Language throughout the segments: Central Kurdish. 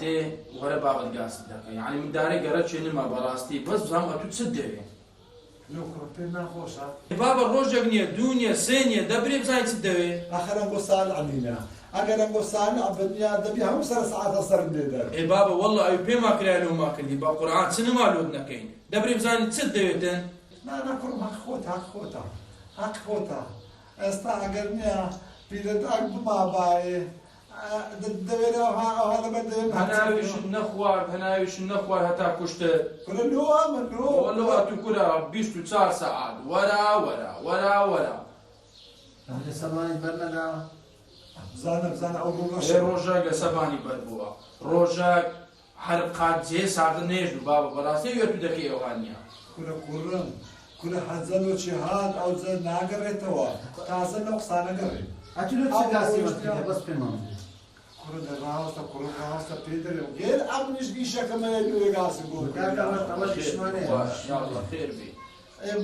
دێ وەرە باڵت گاست دەکە یعنی من دارێک گەرە چێنما بەڕاستی بەس بزانم ئەتو چت دەوێ پێ ناخۆشە بابە ڕۆژێک نییە دوو نییە سێ نییە دەبرێ بزانین چت دەوێ ئەخەرە بۆ سال ئەمینە ئەگەر ئەم بۆ سال ئەبنیا دەبی هەموو سەر سەعاتە سەرم لێدە ئێ بابە وەڵڵە ئەوی پێما کرای لەوما کردی با قورئان چنما لۆت نەکەین دەبرێ بزانین چت دەوێتن ناکڕم حەق خۆتە ئێستا ئەگەر نییە پیرەداک بما باێ دەوێت ئەوها لەبەر دەوێت هەناویشت نەخوارد هەناویشت نەخوارد هەتا کوشتە کورە لۆوە من وەڵڵە ئەتو کورە 24 سەعات وەرا لە سەمانی بەرنەداوە بزانە ئەو ڕۆژێک لە سەبانی بەربووە ڕۆژێک هەر قات جێ ساردە نێژ و بابە بەڕاستی وێت و دەکەی ئەوانیە کورە کوڕم کورە حەزەلۆکی هات ئەو جە ناگەڕێتەوە تازە لەو قسانە گەڕێ ئەتولۆ چ گاسی وەستیە بەس پێمان کورە دەڕاوەستە کوڕە ڕاوەستە پێ دەرێ غێر ئەمنیش گیشەکەمەیە لێ گاسی بۆ خێر بێ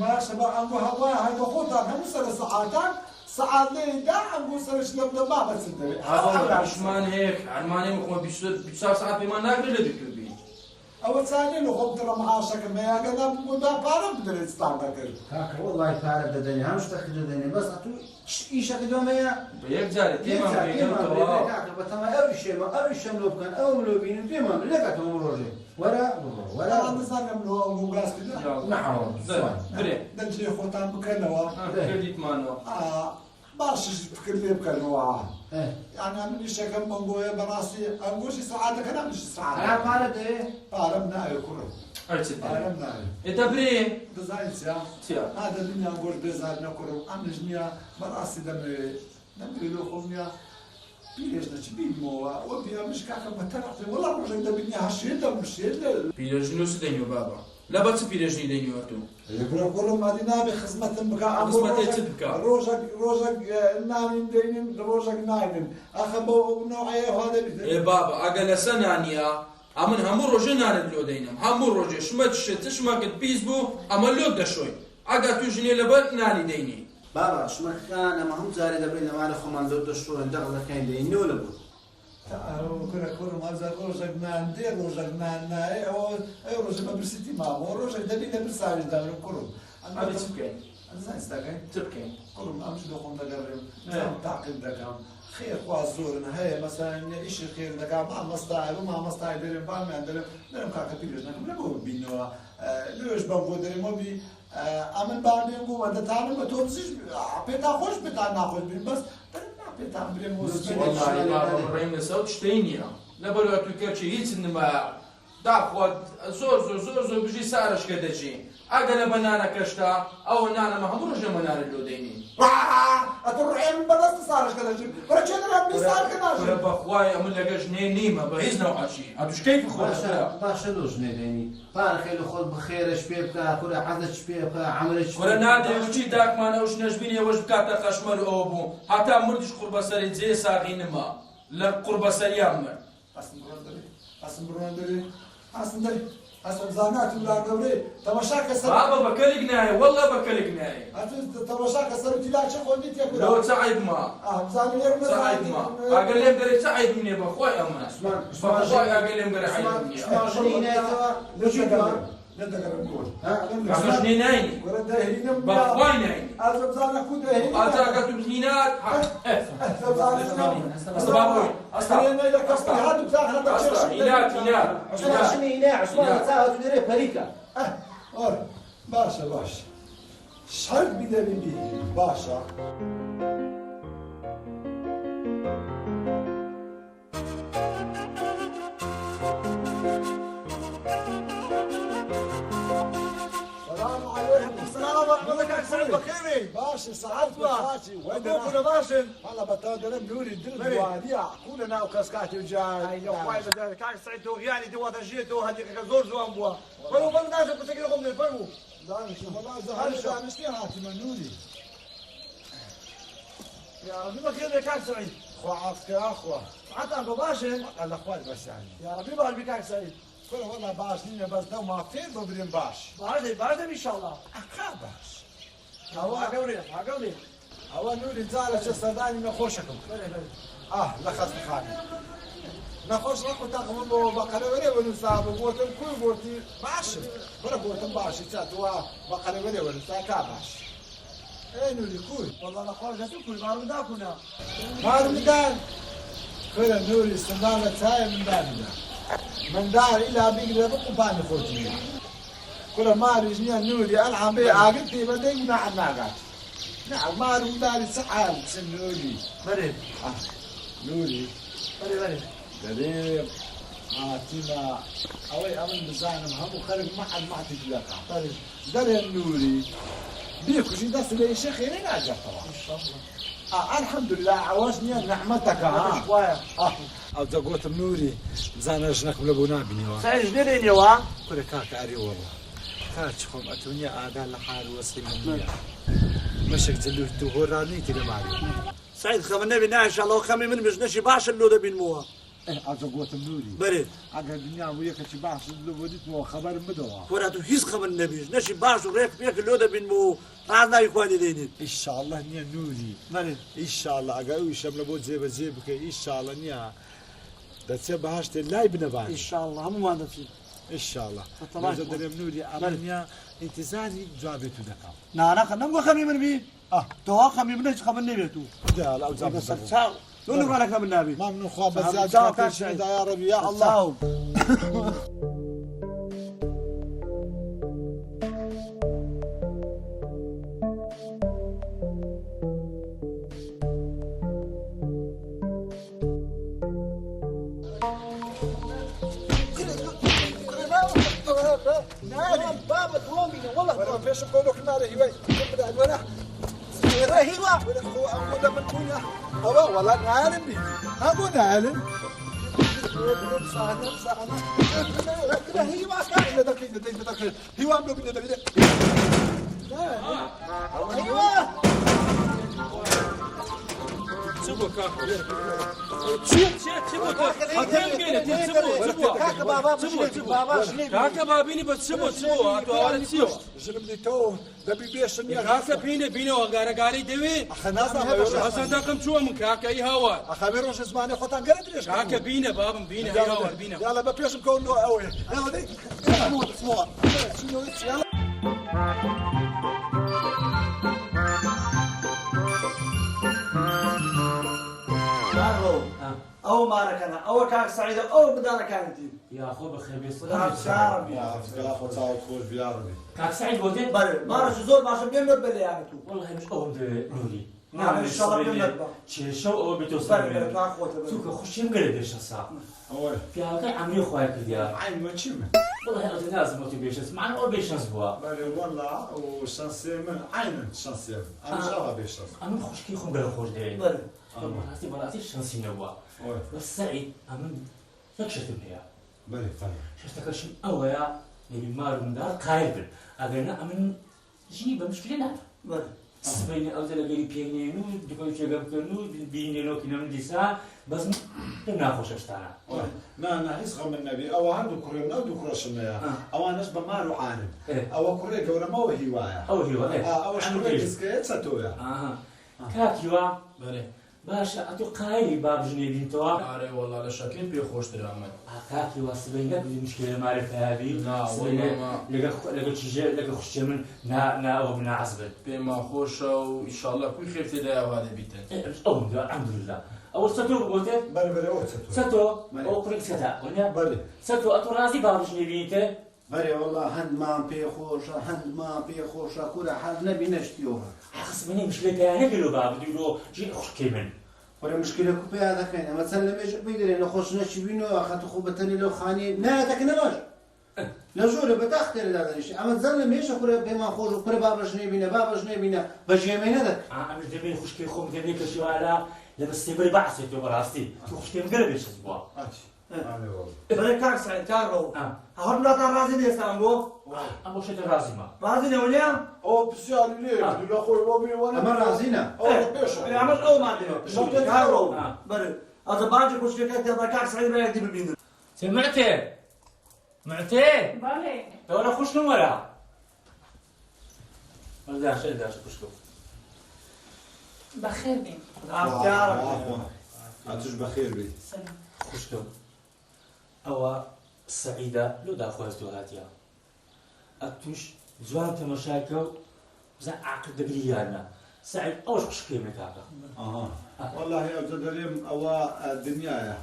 باشە بە ئەنگۆ هەوای هەر بە خۆتان هەموو سەرە سەعاتان سەعات لێدا ئەنگۆ سەرش لەم لەما بەچت دەوێت عشمان هەیە هەرمانەی مخۆ 24 ساعت پێمان ناگرێت لە دکتۆبی ئەوە چانێ لە خۆم ترە مەعاشەکەم هەیەگەدا بۆدا پارەم بدرێت ستان دەکرد کاکە وەڵڵای پارە دەدەنێ هەموو شتێک دەدەنێ بەس ئەتو ئیشەکە دومەیە بە یەک جارێ تێمان بێتەوە بەتەمای ئەوی شێمە ئەوی شەم لۆ بکەن ئەو لۆ بینن پێمان لەکاتەوە ڕۆژێ وەرە نزانم لۆ ئەو گاز برێ دەجێ خۆتان بکەنەوە کردیتمانەوە باشش فکر لێ بکەنەوە یعنی منیشەکەم بەنگۆیە بەڕاستی ئەنگۆشی سەعاتەکە نامنیشی سەعات پارە دەوێ پارەم ناوێ کوڕم پارەم ناوێ ئێتە برێ دەزانیت چیا ئادەبینی ئەنگۆش بێزار نەکوڕم ئەمنیش نییە بەڕاستی دەمەوێت نەموێت لۆ خۆم نییە پیرێژ نەچ بینمەوە ئەوە پیامش کاکە بەتەرەقی وەڵا ڕۆژێک دەبینی هەشێت دەمشێت پیرەژنی چ دەینەوە بابە لە بە چ پیرەژنی دەینەوە تو لەگوڕە کوڕم مادی نابێ خزمەتم بکە خزمەتێ چ بکە ڕۆژێک نانین دەینین ڕۆژێک ناینن ئەخە بۆ نەوعەیە وا دەبێت ئێ بابە ئەگە لەسە نانیە ئەمن هەموو ڕۆژێ نانت لۆ دەینم هەموو ڕۆژێ شمە تشمەکت پیس بوو ئەمە لۆت دەشۆی ئەگە توژنێ لەبەر نانی دەینی بابا شمەکان ئەمە هەموو جارێ دەبێت لەمانە خۆمان لۆت دەشۆن دەڕەکەین دەینەوە لە بوو کورە کوڕم ئەزار ڕۆژێک نان دێ ڕۆژێک نان نایە ئەوە ئەو ڕۆژە بە برسیتی ماوە ڕۆژێک دەبێت لە برساویش داڕم کوڕم ئەبێ چ بکەین زانستەکەین چ بکەین کوڕم ئەمش دۆخۆم دەگەڕێم تاقیب دەکەم خێرخوا زۆرن هەیە مەسەڵەن ئیشی خێر دەکەم مامۆستای بۆ مامۆستای دەرێن بامیان دەرێم کاکە پیرێژ نەکەم لە بۆ بینەوە لێش بەم بۆ دەرێمەوە بی ئەمن بانێن بوومە دەتانم بە تۆ بزیش پێتا خۆش پێتان ناخۆش بین بەس پێتان برێم ڕێم لەسەر شتەی نییە لەبەرەوە تو کەچی هیچ نمایە داخوات زۆر بژی سارشکە دەچین ئەگە لە بەنانەکەشتا ئەوە نانەمە هەموو ڕۆژە مەنانت لۆ دەینی ئەتۆ ڕێم بەدەست سارشکە دەژین بەرەچێ دەرام بیسارکە ناژێ بەخوای ئەمن لەگە ژنێ نیمە بە هیچ نەوعەچی ئەتوشکەی بخۆشە باشە لۆ ژنێ دەینی پارەکەی لە خۆت بخێرش پێ بکە کورە حەزەت پێ بکە عەمەلێک وەرە نادەوچی داکمانە ئەوش نەژبینی ئەوەش بکاتە خەشمەر ئەوە بوو هەتا مردیش قوربەسەری جێ ساغی نما لە قوربەسەریان مرد ئەسم بڕۆن دەرێ ئەسم دەری ئەسم زاناتم لا گەورەی تەماشاکە سەر بابە بەکەلێک نایە وەڵڵا بەکەلێک نایە تەماشاکە سەرتی لاچە خۆندی تێکرا لەوە چ عیبما چ عیبما ئەگەر لێم دەرێ چ عیب نییە بەخوای ئەمە بەخوای ئەگەر لێم دەرێ عیب نییە نەدەگەڕم گۆر ژنێ ناینی بەخوای ناینی ئازەبزانە کو دەهێنی ئازاکە تو بزینات باشە باش شەرت بیدەبی بی باشە باشا سعادت بخاتي وين باشا والله بتقدر نوري درب واديع كلنا وكاسكاتي وجاي يا خويا بدل كان سعيد يعني دي وضع جيتو هذيك زور زوان بوا ولو ما ناجح بس كده من الفرو لا مش والله زهر شو مش هاتي منوري يا ربي ما كده كان سعيد خواتك يا اخوه حتى ابو باشا الاخوات بس يعني يا ربي بارك بك سعيد كل والله باش نينا بس دو ما فين ببرين باش باش ان شاء الله اخا باش هو قولي هو نوري زالة صداني ما خوشكم لا خاص خاني نخش ناخذ تاخذ بو بقرة ولا ساب بوتم كل بوتي باش برا بوتم باش تاتوا بقرة ولا ساكاباش اي نوري كل والله انا خارج كل ما بداكنا هذا ميدان كل نوري استمرار تاي من دارنا من دار الى بيقدر بقبان خوتي كل ما رجني نوري العب بي عاقتي بدي نعم ناقات نعم ما من دار سحاب نوري بريد نوري بريد قريب عاتنا اوي امن بزانم هم خرج ما حد ما تتلاقى طيب دري النوري بيكو شي داس لي شيخ خيرين اجا طبعا الحمد لله عوزني نعمتك شويه او تقوت النوري بزانا جنك بلبونا بنيوا سعيد جديد يوا كل كاك اري والله كاتشكم اتونيا ادا لحال وسيم مشك تلو تهوراني تلو ماري سعيد خمنا بنا ان شاء الله خمي من مش نشي باش اللودة بين موا او تقوت النوري بريد اقا الدنيا وياك شي باش لبوديت مو خبر مدوا وراتو هيز خمنا بيش نشي باش وريك بيك اللودة بين مو عادنا يكواني دينين ان شاء الله نيا نوري بريد ان شاء الله اقاوي شمل بود زي بزيبك ان شاء الله نيا ده تسبب هاشت لا ابن بان ان شاء الله هم ما نفسي ان شاء الله طبعاً. لازم دريم نوري امنيا انتزاني جابتو دكا نا خنم خمي من بي تو خمي من خمنا بيتو لا لا وزاب ساو لو نقول لك من نبي ما من خواب سلام. زيادة سلام. كافر شهيدا يا رب يا الله بابا تومي والله فيش نقولوا كنا هواي نبدا ولا هيوا ولا خو ولا من كويا هو والله عالم بي اقول عالم هو عم بيقول سيبوا كاكا سيبوا كاكا بابيني بس سيبوا هاتوا على سيبوا جنبني تو ده بيبيش كاكا بيني وغاري دوي خناصة حسن داكم شو من كاكا اي هوا أخبره شو زماني خطان قرد ليش كاكا بينا بابا بينا اي هوا بينا يلا ببيش نكون له قوي يلا دي اسمع شنو يلا او ماركنا او كاك سعيد او بدانا كانت يا اخو بخير بيصير عربي يا اخو تعال خوش بالعربي كاك سعيد ودي بر ما رش زور باش بيمر بلي يعني تو والله مش اول نوري نعم ان شاء الله بيمر شو او بر بتوصل ناخذ سوق خش يمقل بيش الساعه أول في هذا عمري خويا كذا عين ما تشم والله انا لازم موتيفيشن معنا او بيش نسبوا بالي والله وشانسي من عين شانسي أنا مش راح بيش انا خش كي خم بلا خوش داي بر براسي شانسي نبوا أول بس سعيد امن يكشف بها بالي فاهم شفتكش اويا نبي مار من دار قايل اغنى امن جيني بمشكله لا بر سبيني او تلاقي بينينو دكتور شغال كنو بينينو كنا من ديسا بس ناخذ اشتانا نا يصغر من النبي أو عنده كريم أو دو كرشنا أو أنا نسبة ما له عالم أو كريم ولا ما هو هواية او هو أو شكرا بسكيت ستويا اها كاكيوا بله باشا اتو قايلي باب جنيدين توا آره والله لشكل بيخوش ترى عمل كاكيوا سبينك المشكله معرفه هذه لا والله ما لقى تشجع لقى خش من نا او من عزبل بما خوش وإن شاء الله كل خير تلاقي وهذا بيتن او الحمد لله اول ستو قلت بالي بالي أوت ستو او كريك ستا قلنا بالي ستو اتو رازي باب جنيدين بري والله هند ما بي خوشة هند ما بي خوشة كل حال نبي نشتيوها حس مني مشكله ثانيه قالوا باب ديرو جي خش كيمن ولا مشكلة كوبي هذا كان مثلا لما يجي بيدري نخش نشي بينو أخذ خوبتني لو خاني لا تكنمش نزول بتختار هذا الشيء أما تزلم ليش أقول بما خوش كل بابا شنو بينا بابا شنو بينا بجي من هذا عامل دبي خش كي خوم دبي كشوا على لبس تبري بعث تو براسي تخش كي مقلب اسبوع بر كاك سعيد كارو اه هاد لا ترازي دي سانغو ابو شد رازمه رازي دي ولا أو بسيار ليه لا خوي وابي ولا أما رازينا أو بيش عمل او ما ادري كارو بر هذا باجي كل شيء كده كاك سعيد ما يدي بالبين سمعتي معتي بله ولا خش نمرة ولا شيء ده خشكم بخير بين عارف عطش بخير بي سلام خشكم ئەوە سەعیدە لۆ داخوازتۆ هاتیە ئەتوش جوان تەماشاکە و بزان عاقل دەگری یانە سعید ئەوش قشکێمە کاکە والله ئەو دەرێم ئەوە دنیاە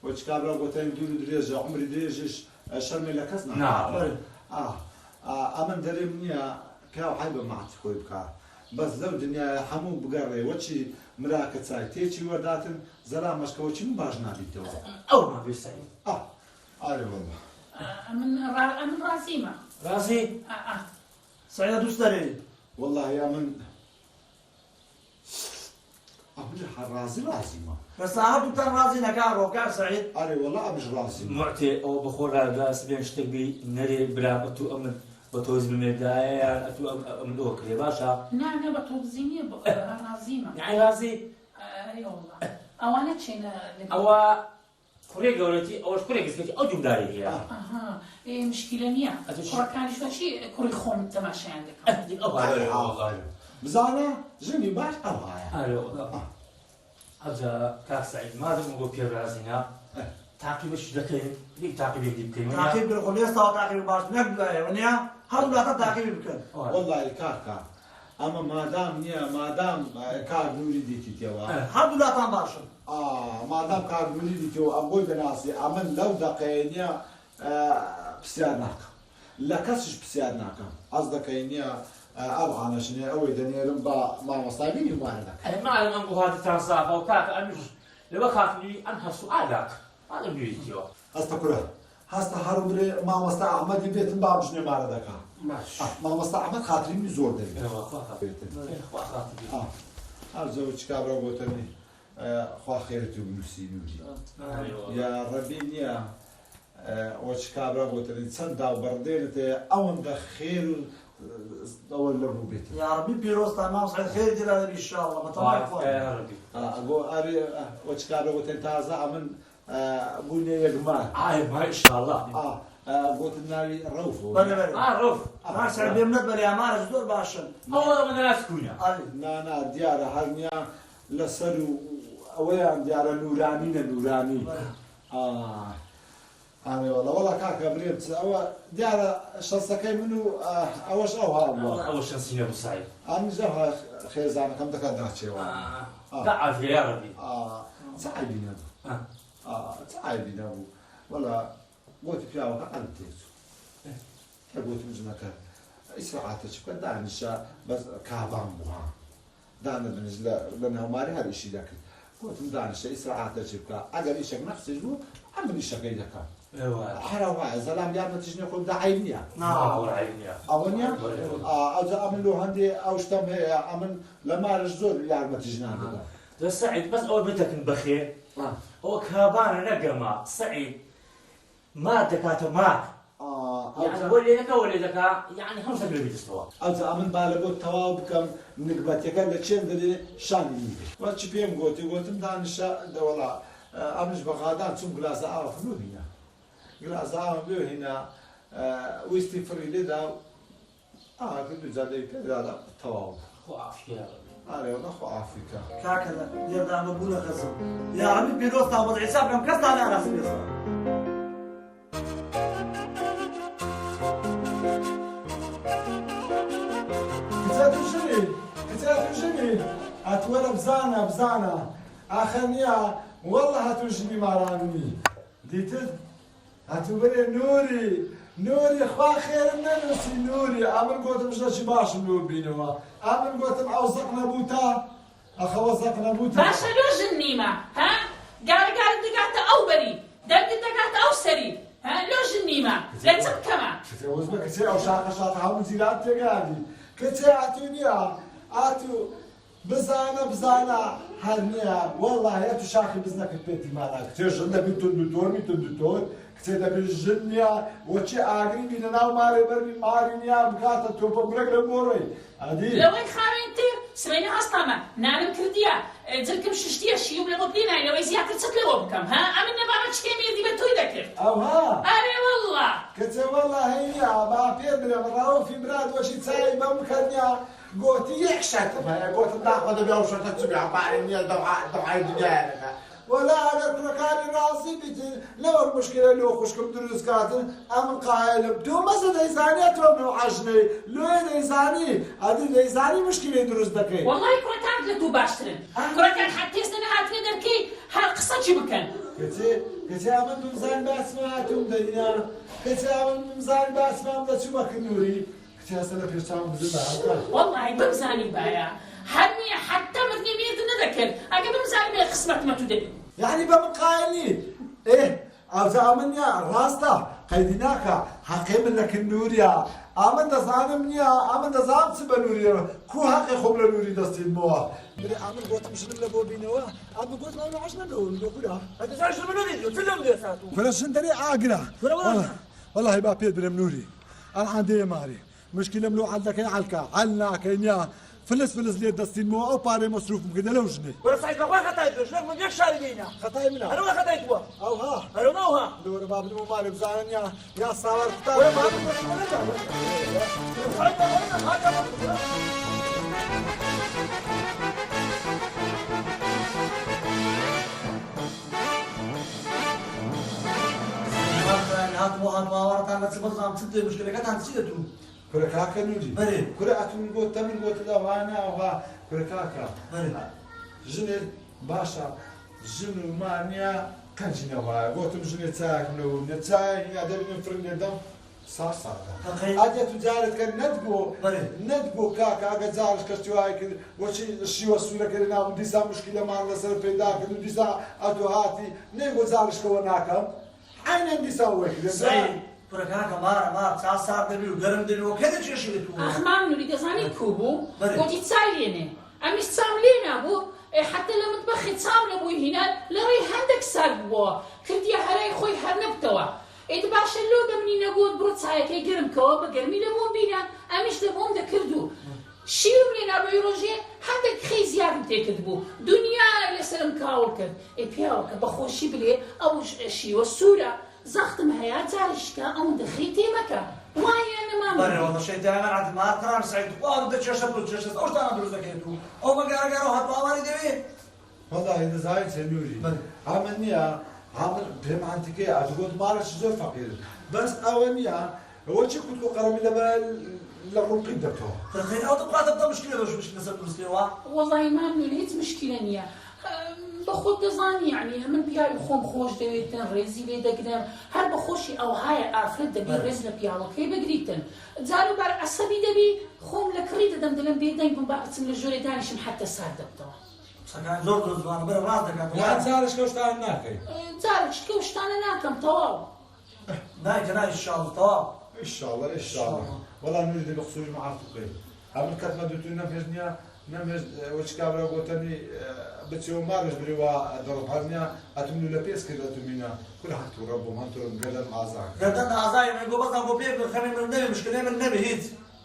وەچ کابرا گۆتەی دوور و درێژە عمری درێژش شەرمێ لە کەس ئەمن دەرێم نییە کاو حای بە ماچ خۆی بکە بەس لەو دنیاە هەموو بگەڕێ وەچی مراکە چای تێکی وەرداتن زەلا مەشکەوەچی من باش نابیتەوە ئەو مابێ سعید ئارێ والله من رازيمة رازی سعيد دوست داري والله من أمش رازي ما بس هاتو تان رازي نكارو كار سعيد أري والله أمش رازي معتێ ئەو بخۆرا داس بێن شتێک بی نەرێ برا بەتو ئەمن بە تۆز بمێدایە یان ئەتو ئەم لۆ کرێ باشە نعم بتوزيني رازيمة یعنی رازی اي والله أوانا تشينا ئەوە کوڕێ گەورەتی ئەوەش کوڕێک گەسکەتی ئەو جومداری هەیە اها مشكلة نية كرة كان شو شيء كرة خون تماشى عندك بزانا جني باش أبغايا ئەوجا کاک سعید مادەم بۆ پێرازینا تاقیبش دەکەین لێک تاقیبێکی بکەین تعقيب بالقول يستوى تعقيب باش نقدر ونيا هذا لا تعقيب بكن والله كاكا أما مادام نيا مادام كار نوري ديتي تيوا هذا لا تان باشن مادام كار نوري ديتي أقول بناسي أمن لو دقينيا بسيارناك لا كسش بسيارناك قصدك إنيا أبغى شنو أوي دنيا ما مصابيني واردك معلم ئەم بۆ هاتتان سافە و کاکە ئەمیش لەوە خاتنی ئەم هەسوعاداک مادەم نوێیتیەوە هەستەکورە هەستە هەروبرێ مامۆستا ئەحمەدی بێتم با بژنێ مارە دەکا مامۆستا ئەحمەد خاترینی زۆر دەبێت هەرزەوە چ کابرا بۆتەنی خوا خێرت و بنووسی نووری یا ڕەبی نییە ئەوە چ کابرا بۆتەنی چەند داوبەڕدێنت ئەوەندە خێر و ئەوە لە ڕوو بێت يا ربي بيروز تمام صحيح خير جلال ان شاء الله متوقع بۆ ئەرێ وەچ کابرا بۆتەن تازە ئەمن بوونێ یەکمان ما ئینشاءالله گوتن ناوی ڕەوف بله بله ڕۆف ما سعيد بيمنت بله امانه زور باشن ئەوە منەراس کوونە نانا دیارە هەرنیا لەسەر و ئەوەیان دیارە نورانینە نورانی ئاوەڵە وەڵا کاکە برێت ئەوە دیارە شەستەکەی من و ئەوەش ئەو هاڵوە ئەوە شەنسینە بۆ سعید ئامیزە خێزانەکەم دەکات داچێەوە دەعافیە یا ڕەبی چ عیبی نەبوو چ عیبی نەبوو وەڵا گوتی پیاوەکە ئەم تێچوو کە گوتم ژنەکە ئیسراعاتە چ بکە دانیشە بەس کابان بووە دانە بنیش لە ناوماری هەر ئیشی دەکرد گوتم دانیشە ئیسراعاتە چ بکە ئەگەر ئیشێک نەخسیش بوو ئەم ئیشەکەی دەکەم هەرا وایە زەلام یارمەتیش نییە خۆم داعیب نییە ئەوە نییە ئەوجا ئەمن لۆ هەندێ ئەو شتەم هەیە ئەمن لە مارش زۆر یارمەتیش نادەدا دە سعید بەس ئەوە بێتەکن بەخێر ئەوە کابانە نەگەما سعید مار دەکاتە مار وە لێ دەکە وە لێ دەکا یعنی هەم شتێک لێ بیدەستەوە ئەوجا ئەمن با لە بۆ تەواو بکەم نگبەتەکە لە چێن دەدێ شانی وە چی پێم گوتم دانیشە دەوەڵا ئەمش بەغادان چوم گلاسە ئاوە فلو هینە گلاسە ئاوە بێ هینە ویستی فڕی لێدا کردو جادەی پێدادا تەواو ئارێ نەخۆ ئافریکا كاكا يبدا مبوله خزم يا ربي بيروز تاع وضع حساب كم كسر على راسي كتاتوجني أتولى بزانا آخرنيا والله هاتوجني ماراني ديتد هاتوبري نوري خوا خير ننسي نوري أمن قوتم شي باش نور بينوا أمن قوتم أوزقنا بوتا أخوزقنا بوتا باشا لو جنيمة ها قال دقات أو بري دقات أو سري ها لو جنيمة لا تبكما كتير بك كتير أو شاقة هم زيلات تقالي كتير أتونيا أتو بزانا هرنيا والله يا تشاخي بزنك بيتي مالك كتير جنة بيتون كتير بالجنيا وشي آخرين بينا ناو مارينيا بكاتا توبا برقل موري هادي لو خارين تير سمعنا هستاما نعلم كرديا زلكم ششتيا شيوم لمبلينا لو زيادة تتلو بكم ها أمنا بابا تشكيمي دي بتوي ذكر أو ها أري والله كتير والله هي ما بيدري براو في براد وشي تساي بمكرنيا قوتي يحشت قوتي ناخذ بيها وشتت تبيع مارينيا دفعي الدنيا ولا على كركاني راسي بيت لو المشكلة لو خشكم دروس كاتن أمن قائل تو مثلا إنسانية تو من عجني لو إنساني هذه إنساني مشكلة دروس دكي والله كركان لتو باشترن كركان حتى سنة هاتني دركي هالقصة شي بكن كتي أمن مزان باسماتهم دنيا كتي أمن مزان باسماتهم دا شو بكنوري كتي أصلا بيرتام بزمان والله بمزاني بايا هني حتى مدني ميت ندكر أجا بمزاني ما قسمت ما تدري يعني بمقايلني إيه أو زامنيا راستا قيدناك حقيم لك النوريا آمن دزانمنيا آمن دزام سبنوريا كو حقي خبر نوري دستي الموا آمن قوت مش نلبو بينوا آمن قوت ما عشنا نقول هذا زعل شو منو فيديو تلم لي ساتو فلا شندري عاقلة والله يبقى بيد برمنوري أنا عندي ماري مشكلة ملو عندك علكا علنا كينيا فلس لي دستي الموا أو باري مصروف مكده لو جني ولا صحيح ما خطايت شلون من يك شاري بينا خطاي منها أنا ولا خطايت بوا أو ها أنا نوها دور باب الممالك زعلان يا صار ولا ما هاتوا ورا على سبب عم تصير مشكلة كانت عم تصير كره كاكا نودي بري كره اتون قوت تمن قوت لا وانا وها كره كاكا بري جنر باشا جنو مانيا كان جنا وها قوت جنر تاك نو نتاي يا دبن فرن دم صار اجا تجارت كان ندبو كاكا اجا زارش كشتواي كده وشي شي وسوله كده ودي سا مشكله ما الله سر بيدا كده ودي سا ادوهاتي نيغو زارش كوناكم عين عندي سوي كده صحيح كركاكا ما صار دبي وقرم دبي وكذا شيء شلتو أخمام نريد أزاني كوبو قلت تساليني أمي تساملين أبو حتى لما تبخي تسامل أبوي هنا لري هندك سالبوا كنت يا هراي خوي هرنبتوا إتباش اللودة مني نقول برد سايك يقرم كوابا قرمي لمون بينا أميش لمون دكردو شيو منين أبو يروجي هندك خي زيادة تكذبو دنيا لسلم كاولك بياوك بخوشي بلي أو شيو السورة زختم هيا زارشكا أو دخيتي مكا واي أنا ما بري والله شيء دائما عند ما قرار سعيد وأنا بدي أشرب أوش أنا دروس ذكيتو أو ما قرر هات بأواري دبي والله إذا زايد سنوري عملنيها عمل بهم عندك إيه أتقول مارش زور فقير بس أولنيها هو شيء كنت قرمي لما للرقي دبته تخيل أو تبقى تبدا مشكلة مش مشكلة مسلوا والله ما نريد مشكلة نيا بخود دزاني يعني من بياي خوم خوش دويتن ريزي لي دقدم هر بخوشي او هاي افرد دبي ريزنا بياو كي بقريتن زارو بار عصبي دبي خوم لكريد دم دلم بيدين بن باقتم للجوري دانيش محتى صار دبتوا سكان زور دروس وانا برا راسك لا زارش كوشتان ناكي زارش كوشتان ناكم تواو نايك ان شاء الله طواب إن شاء الله والله نريد بخصوص مع فقير قبل كتمة دوتو نفجنيا نمج وش كابرا قوتني بتشوف مارش بريوا ضرب هرنيا أتمنى لبيس كده تمينا كل حد تربو ما تربو قدم عزاك قدم عزاي من قبل أبو بيك خلينا من النبي مشكلة من النبي هيد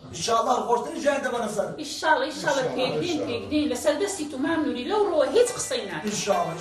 إن شاء الله الخوشتني جاي عندما نصل إن شاء الله كيقدين لسلبستي تمام نوري لو روى هيت قصينا إن شاء الله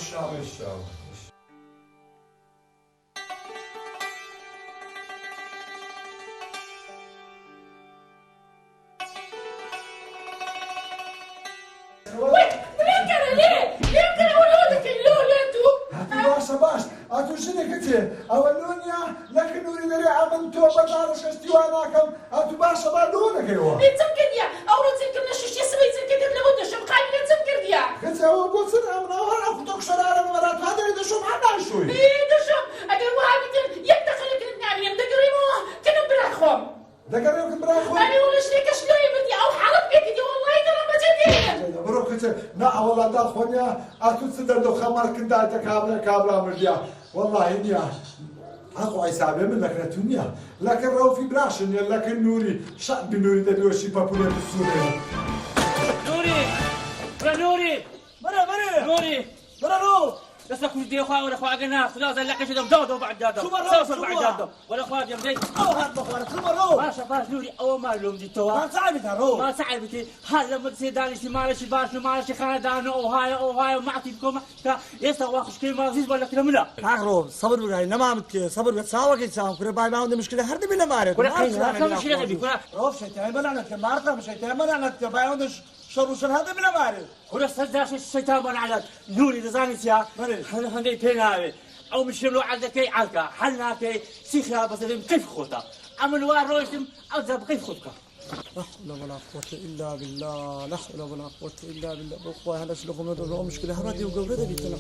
باش اتوشني كتير اولونيا لكن نوري دري عملتو بطارش استواناكم اتو باشا بالونك ايوا يتذكر يا او تذكر نشوش يسوي تذكر لابد شو قاعد يتذكر يا كنت هو قلت سنة من اول اخذك شرارة مرات هذا اللي شو معنا شوي ايه دشم اگر واحد يدخل لك النار يمدقري مو كنم براخوم دقريوك براخوم انا ولا شريك شلو يبدي او حرب بيك دي والله ترى ما جديد بروك لا والله دا خويا اتو تسدر لو خمر كندا كابلا مرديا والله انيا اقوى حسابي من لك الدنيا لكن رو في براشن لكن نوري شعب نوري ده شي بابولار السوري نوري برا نور بس لكم دي اخوان ولا اخوان قلنا خلاص لك شو دودو بعد دودو صوص بعد دودو ولا اخوان يا بدي او هاد اخوان خمرو ما شاف نوري او ما لوم دي تو ما صعبتها رو ما صعبتي هلا لما تسيداني شي مالش باش مالش خاندان او هاي وما اعطيكم يسا واخش كلمه عزيز ولا كلام لا اخرو صبر بقى نما متك صبر بتساوى كيسام كره باي ما عندي مشكله هرد بلا مارك كره مش لاقي روف شيء تعمل انا كمارته مش تعمل انا باي عندي شر هذا من أماره خلاص صدق الشيطان من على نوري دزاني يا هندي بيناوي او مش لو عندك اي عالكه حلنا كي سيخها بس كيف خوتا عمل واروشم او ذاب كيف خوتك لا حول ولا قوة إلا بالله لا حول ولا قوة إلا بالله بقوا هذا شلون ندور مشكلة هذه وقولة بيتنا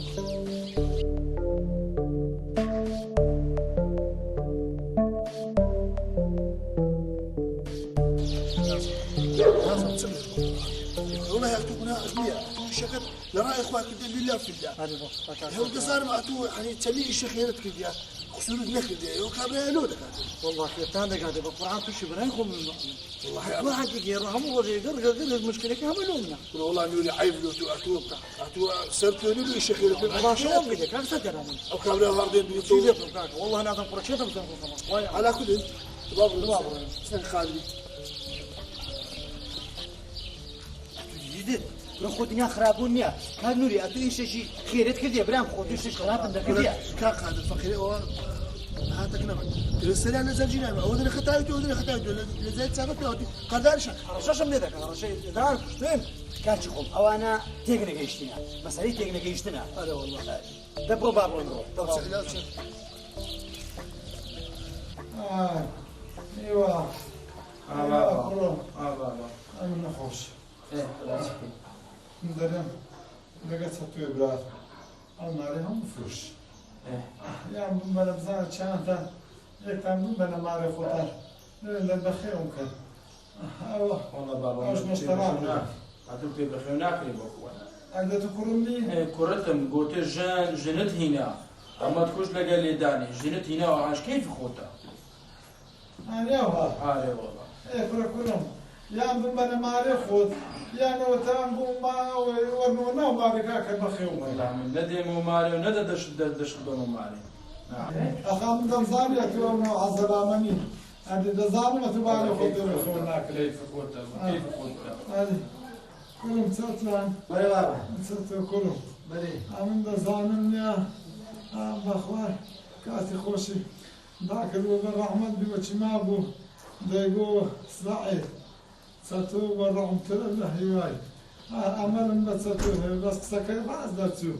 والله يعطونا أغنياء شكر لرأي إخوانك بالله في الله هو قصار ما أتو يعني تسميه الشيخ يرتك يا خسور نخد يا وكابلا لودك والله في تانا قاعد بالقرآن كل برايكم والله ما حقك يا رحم الله يقدر المشكلة كاملونا والله نوري عيب لو أتو سرت نوري الشيخ يرتك والله شو أبغى كان سكر أنا أو كابلا هاردين بيتو والله أنا أظن قرشة تمسك على كل تبابر سن خالد جديد ناخذ دنيا خرابونيا كان نوري أدري شيء خيرت كذي برام خذ شيء خراب عندك كذي كان قاعد الفقير هو هاتك نعم السنة نزل جنابه أودنا ختايته نزلت سابقة قدر شك رشاش من ذاك رشاش دار فين كان شغل أو أنا تيجي نجيشتنا مسألة تيجي نجيشتنا هذا والله دبوا بابا نروح ايوه بابا انا نخوش ايه خلاص ندرم لقيت ستوي براد انا عليهم فروش يا من بزان شانتا يكتم من ما رفضل لا بخير ممكن والله بابا مش مستمر هتبقى بخير ناكل بخوانا عندك تكرمني كرتم قلت جنت هنا اما تكوش لقى لي داني جنت هنا وعاش كيف خوتا انا والله ايه كرم يا من ما رفض يا نوتان بوما ورنونا وما بكاك بخير والله من ندم ومالي وندى دش ومالي أخام دزاني أتوم عزلامني عندي دزاني ما تبالي خدوا خونا كيف خوتا كيف خوتا هذه كلهم تطلعن بري بابا تطلع كلهم بري عم دزاني يا بخوار كاتي خوشي ذاك الوبر رحمت بوجه ما أبو دايقو سعيد ستو برعم تلا هواي أمل بس ستو بس سكر بعض دتو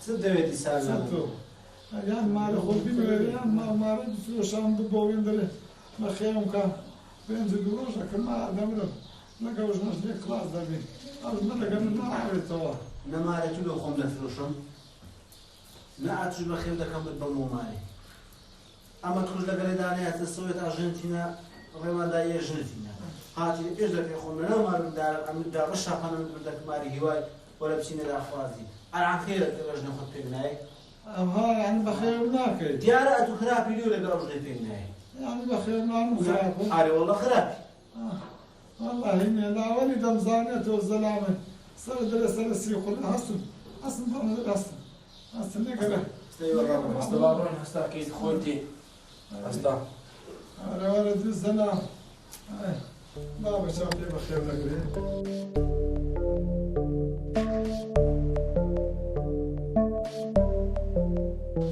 صدقتي سالم ستو يعني ما له خلبي يعني ما رد فلوس عم ببوين دله ما خيام كان بينزل قروش لكن ما دمره ما جوز ناس ليك خلاص دبي أنا ما لقى ما عرفت توا نما على تلو خم لفلوشهم لا عتش بخير ده كم بالضمو مالي أما تخرج لقى دانيات السويت أرجنتينا ريما دا أرجنتينا هاتي إيش لك يا أخونا لا ما من دار رشة أنا من بدك ماري هواي ولا بسينة الأخواتي أنا عن خيرك الرجل ناخذ بيناي ها يعني بخير مناك ديارة أتو خرابي لي ولا قرب بيناي يعني بخير مناك خراب عاري والله خرابي والله هنا لا ولد مزانية والزلامة صار درس يقول حسن ضمن حسن نقرأ استبارون هستا كيد خوتي هستا على ولد الزلام بابا شاف لي بخير نقرأ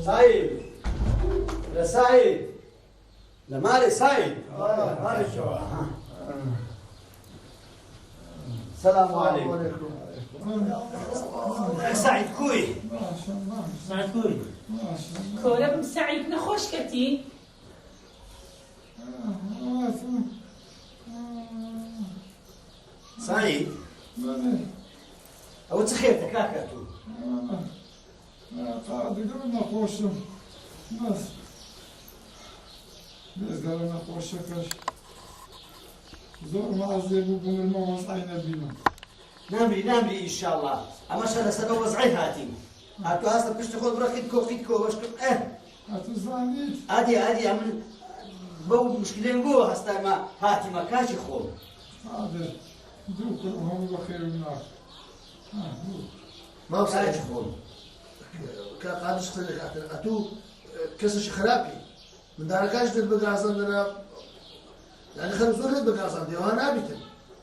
سعيد يا سعيد لا مالي سعيد مالي شو السلام عليكم سعيد كوي ما شاء الله سعيد كوي ما شاء الله كورب سعيد نخوش كتي سعيد أو تخيرتك هكذا قاعد قبل خوشم بس قبل خوشكش زور ما أزيبو بن الموز عين بينا نامري إن شاء الله أما شاء سبب وزعي هاتي هاتو هاستا بيش تاخذ برا خيدكو باش هاتو زانيت عادي عمل بو مشكلين بو هاستا ما هاتي ما كاشي خو حاضر دوك هم بخير منك ما كاشي وصلت خو كان قادش أتو كسر خرابي من داركاش تبقى أنا يعني خمسون لد بقى أصلا ديوان أبيتن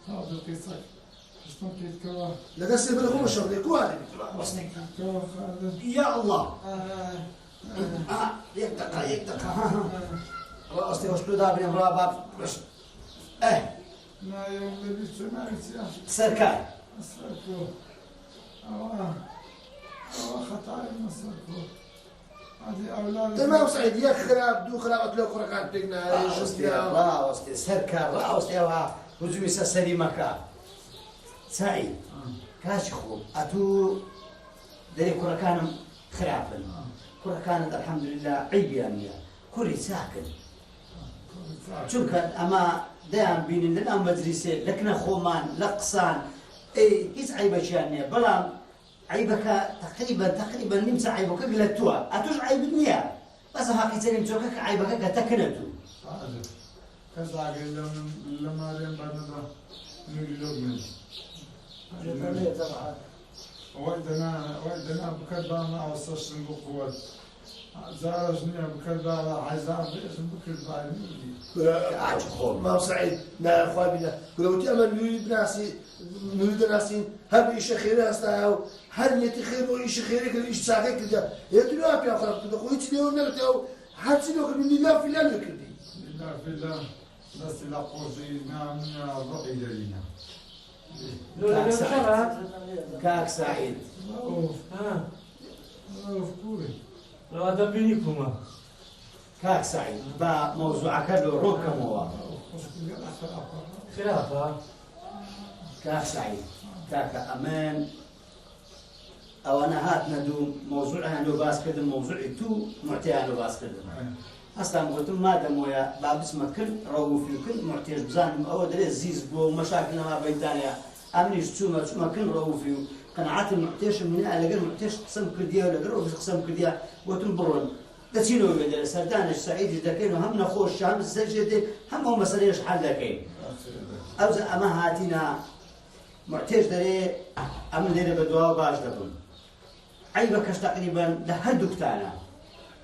حاضر قصك شلون كيت كوا لقى السيف لكم الشغل يكون عليه وصلك كوا حاضر يا الله يكتك رأستي وشلو دابين رابط نايم لبيت نايتيا سەرکار مسركو أو خطأي مسركو هذه أولاد تمام سعيد يا خراب دو خرابت لو خرقات بينا ڕاوەستێ سەرکار ڕاوەستێەوە هجومی سەریمەکە سعید کاچی خۆم ئەتوو دەرێ کوڕەکانم خراپن کوڕەکانت ئەلحەمدولله عیبیان نییە کوڕی چاکن چونکە ئەمە دەیان بینن لە ناو مەجلیسێ لە کنە خۆمان لە قسان هیچ عیبەشیان نییە بەڵام عیبەکە تقریبا نیمچە عیبەکە لە تووە ئەتوش عیبت نییە بەس هاقیچەریم چۆکە کە عیبەکە کە تەکنە تو كذاك لما رين بعدنا نقول لهم وعدنا بكذا ما وصلش نقول زارجني بكذا عايزان باسم بكذا ما سعيد نا خوابنا ولو تأمل نريد ناسي نريد ناسين هل إيش خير أستاهو هل يتخير وإيش خيرك إيش ساقك كذا يدلو أبي أخرب كذا خوي تليون نلتو حتى لو كنا لله في الله نكردي لله في الله بس لا قوسي نعم رأي لنا كاك سعيد لو هذا بينكما كاك سعيد با موضوعك لو روكموا خلافة كاك سعيد كاك أمان أو أنا هات ندو موضوع أنا باس كده موضوع تو معتي أنا باس كده أصلاً قلت ما دمويا باب اسمه كل روف كل معتيش بزانم أو دري زيز بو مشاكل ما بيننا أمنيش شو كل روفي قناعات المعتيش من على قل معتيش قسم كرديا ولا قل قسم كرديا وتنبرون تسينو بدل سردان السعيد دكين وهم نخوش شام السجد هم هم مسألة حل دكين أوز أما هاتينا معتيش دري أمن دري بدوا باش دبون عيبكش تقريبا لهدوكتانا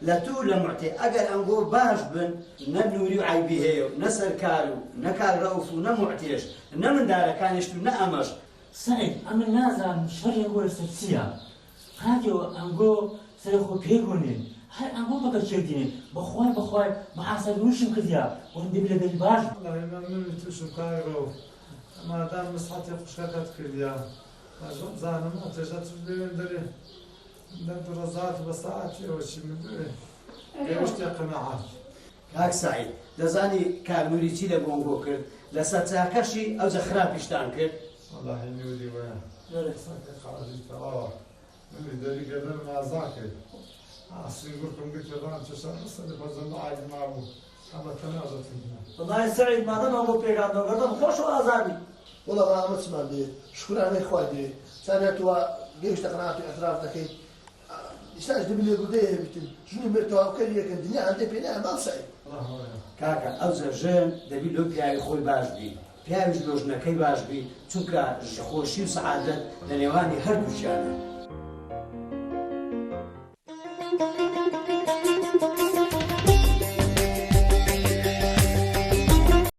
لا تول معتي أجل أنقول باش بن نبنوري عيبي هيو نسر كارو نكال رؤوف ونمعتيش نمن دار كان يشتو نأمش سعيد أما نازم شر يقول سبسيا هاديو أنقول سيخو بيقولين هاي أنقول بقى شيء بخواي معاصر وشم كذيا وندي بلا بالباش والله ما من تشوف كايرو ما دام مصحتي خشكات كرديا زانم ما تجات بين دري درزات بساعتي وشي من دري يشتي قناعات هاك سعيد دزاني كاموري تشي لبونغو كرد لساتاكشي أو زخراب يشتان كرد والله نوري ويا نوري ساكت خارجي تراه نوري دري قدر ما ذاكر سيقولكم قلت الآن تشان أصلا بزن عاد معه أما تنازل فينا والله سعيد ما دام أبو بيجان قدام خوش وأزاني والله ما عملت اسمع دي شكرا على إخواني ثانية توا ليش تقنعت اعتراف دكين يستاج دبل يقولي بتن شنو مرتوا وكل يك الدنيا عندي بينا ما سعيد كاكا أو زرجان دبي لو بياي خوي باش بي بياي جلوجنا كي باش بي چونكا خوشي وسعادة لنيواني هردو جانا